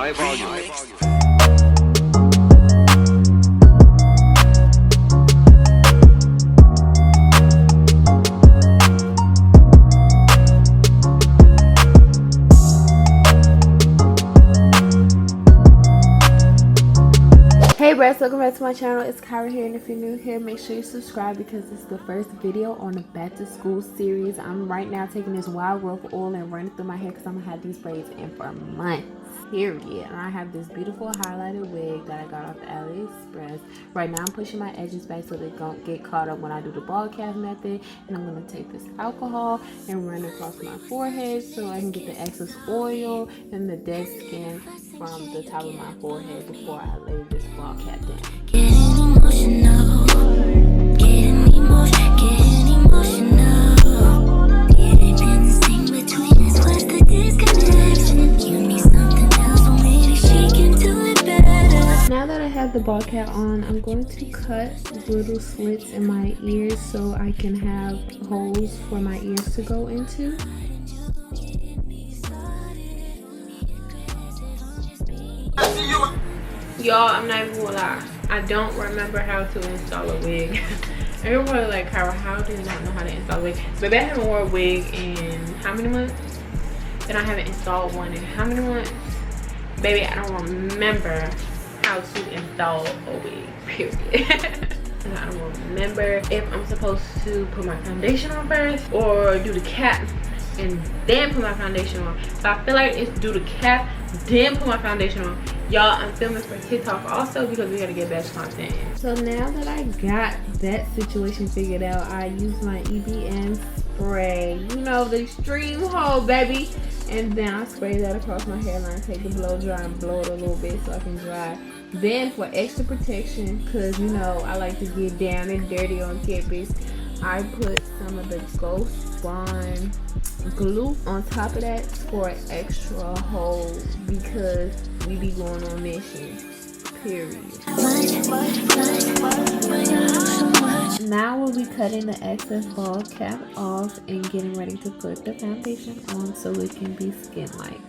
high volume. Hey Brats, welcome back to my channel. It's Kyra here, and if you're new here, make sure you subscribe because it's the first video on the back to school series. I'm right now taking this wild growth oil and running through my hair because I'm gonna have these braids in for months, period. And I have this beautiful highlighted wig that I got off Aliexpress. Right now I'm pushing my edges back so they don't get caught up when I do the ball cap method. And I'm gonna take this alcohol and run it across my forehead so I can get the excess oil and the dead skin from the top of my forehead before I lay this ball cap down. Getting emotional, getting emotional, getting insane between us. What's the disconnection? Give me something else, or maybe she can do it better. Now that I have the ball cap on, I'm going to cut little slits in my ears so I can have holes for my ears to go into. Y'all, I'm not even gonna lie, I don't remember how to install a wig. Everybody like, Kyra, how do you not know how to install a wig? Baby, I haven't worn a wig in how many months? And I haven't installed one in how many months? Baby, I don't remember how to install a wig, period. And I don't remember if I'm supposed to put my foundation on first or do the cap and then put my foundation on. So I feel like it's do the cap, then put my foundation on. Y'all, I'm filming for TikTok also because we gotta get best content. So now that I got that situation figured out, I use my EBM spray. You know, the extreme hole, baby. And then I spray that across my hairline, take the blow dry and blow it a little bit so I can dry. Then for extra protection, because you know I like to get down and dirty on campus, I put some of the Ghost Bond glue on top of that for an extra hold because we be going on missions, period. Now we'll be cutting the excess ball cap off and getting ready to put the foundation on so it can be skin-like.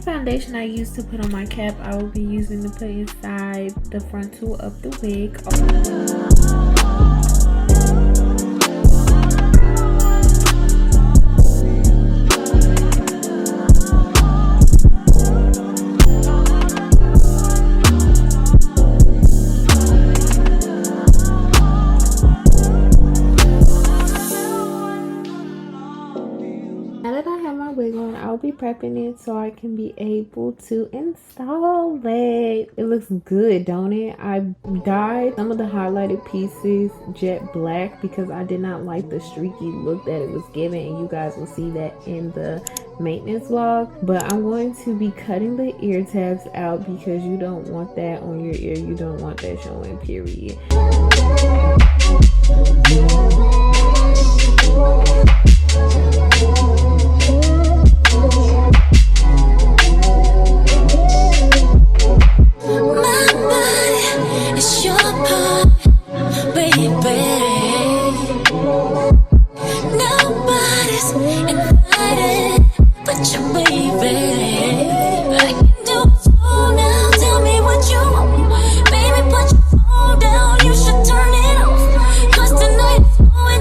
Foundation I used to put on my cap, I will be using to put inside the frontal of the wig. I'll be prepping it so I can be able to install it. It looks good, don't it? I dyed some of the highlighted pieces jet black because I did not like the streaky look that it was giving, and you guys will see that in the maintenance vlog. But I'm going to be cutting the ear tabs out because you don't want that on your ear. You don't want that showing, period.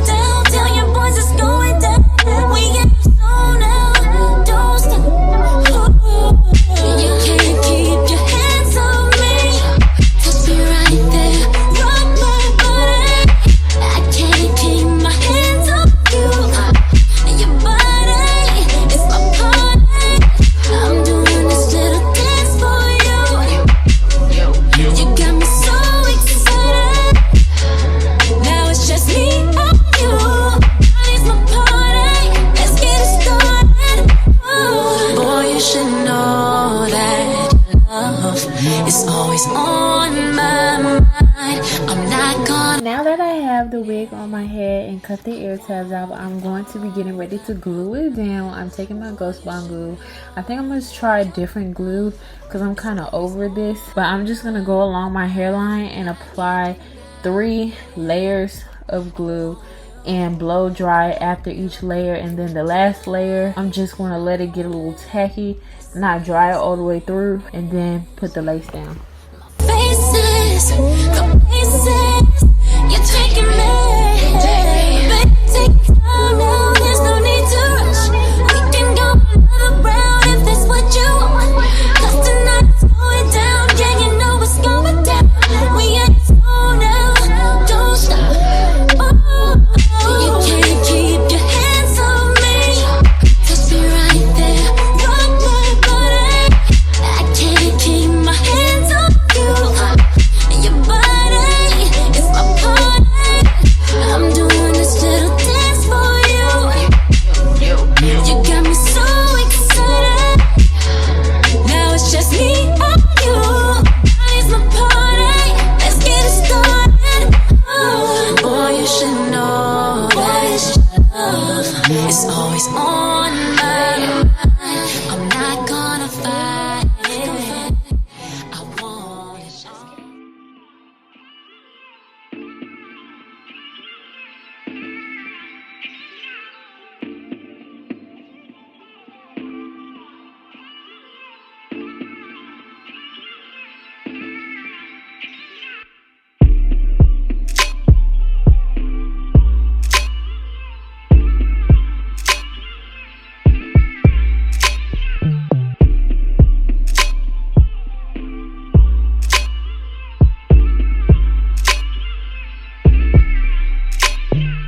Down, tell your boys it's going down. always on my mind. I'm not gonna. Now that I have the wig on my head and cut the ear tabs out, I'm going to be getting ready to glue it down. I'm taking my Ghost Bond glue. I think I'm going to try a different glue because I'm kind of over this. But I'm just going to go along my hairline and apply 3 layers of glue and blow dry after each layer. And then the last layer, I'm just going to let it get a little tacky, not dry it all the way through, and then put the lace down. Faces, the faces, you're taking me. Baby, take your time now, there's no need to rush. We can go another round if that's what you want. 'Cause tonight's going down, yeah, you know what's going down. We ain't slow now, don't stop. You can't keep your hands on me. Touch me right there, rock my body. I can't keep my hands on you. Your body is my party. I'm doing this little dance for you. You got me so excited. Now it's just me and you. It's my party. Let's get it started. Oh, boy, you should know that it's always on my mind. I'm not gonna fight it. I want it.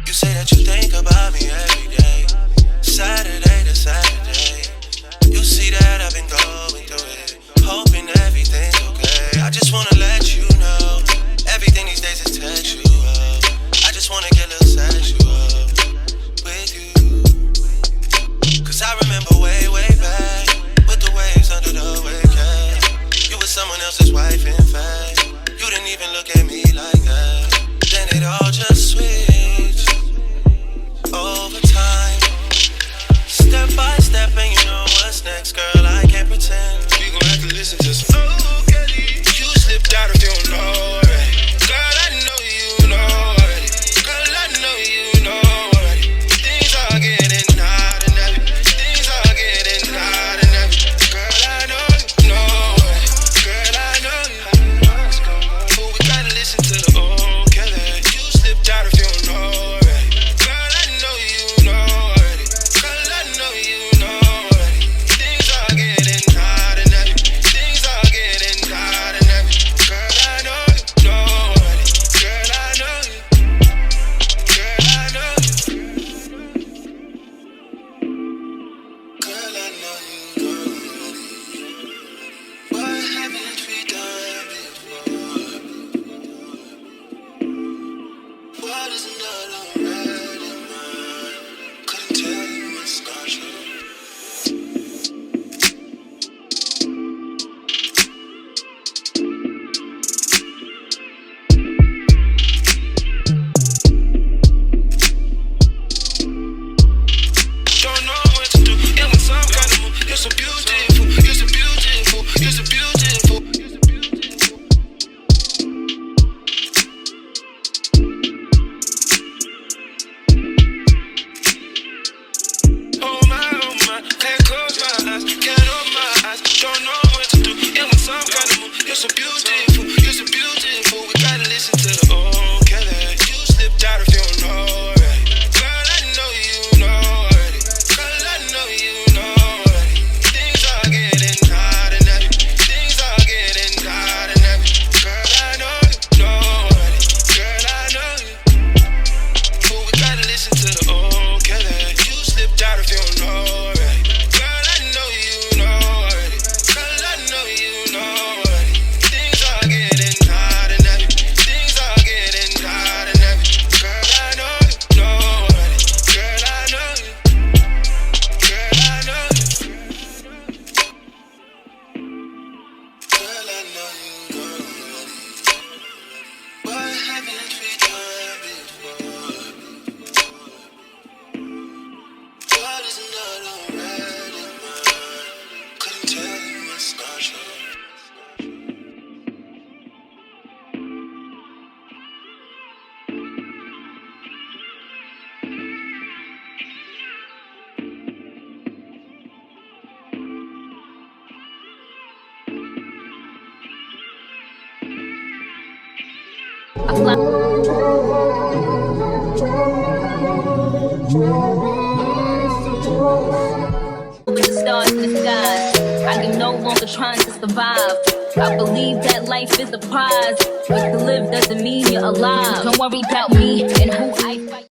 You say that you think about me every day, Saturday to Saturday. You see that I've been going through it, hoping everything's okay. I just wanna let you know, everything these days is textual. I just wanna get a little sexual with you. 'Cause I remember way, way back, with the waves under the wave cap. You were someone else's wife, in fact. You didn't even look at me like that. Then it all just switched over time, step by step, and you know what's next, girl. I can't pretend. We gon' have to listen to some. Oh, Kelly, you slipped out if you don't know already. Girl, I know you know already. Girl, I know you know already. Things are getting hot and heavy. Things are getting hot and heavy. Girl, I know you know already. Girl, I know you. But we gotta listen to the old Kelly. You slipped out if you don't know already. Girl, I know you know already. Girl, I know you know already. Things are getting hot and heavy. Things are getting hot and heavy. Girl, I know you know already. Girl, I know you. Girl, I know you. Girl, I know you know already. What haven't we done before? What is not already mine? Couldn't tell you it's not true. Don't know what to do. It was some kind of move. You're so beautiful. You're so beautiful. You're so beautiful. Oh my, can't close my eyes, can't open my eyes. Don't know what to do. It was some kind of move. You're so beautiful. You're so beautiful. We gotta listen to the old Kelly. You slipped out if you don't know already. Girl, I know you know already. Girl, I know you know already. Things are getting hot and heavy. Things are getting hot and heavy. Girl, I know you know already. Girl, I know you. But we gotta listen to the old Kelly. You slipped out if you don't know already. Girl, I know you know already. Girl, I know you know already. Things are getting it's not true. With the stars in the skies, I am no longer trying to survive. I believe that life is a prize, but to live doesn't mean you're alive. Don't worry about me and who I fight.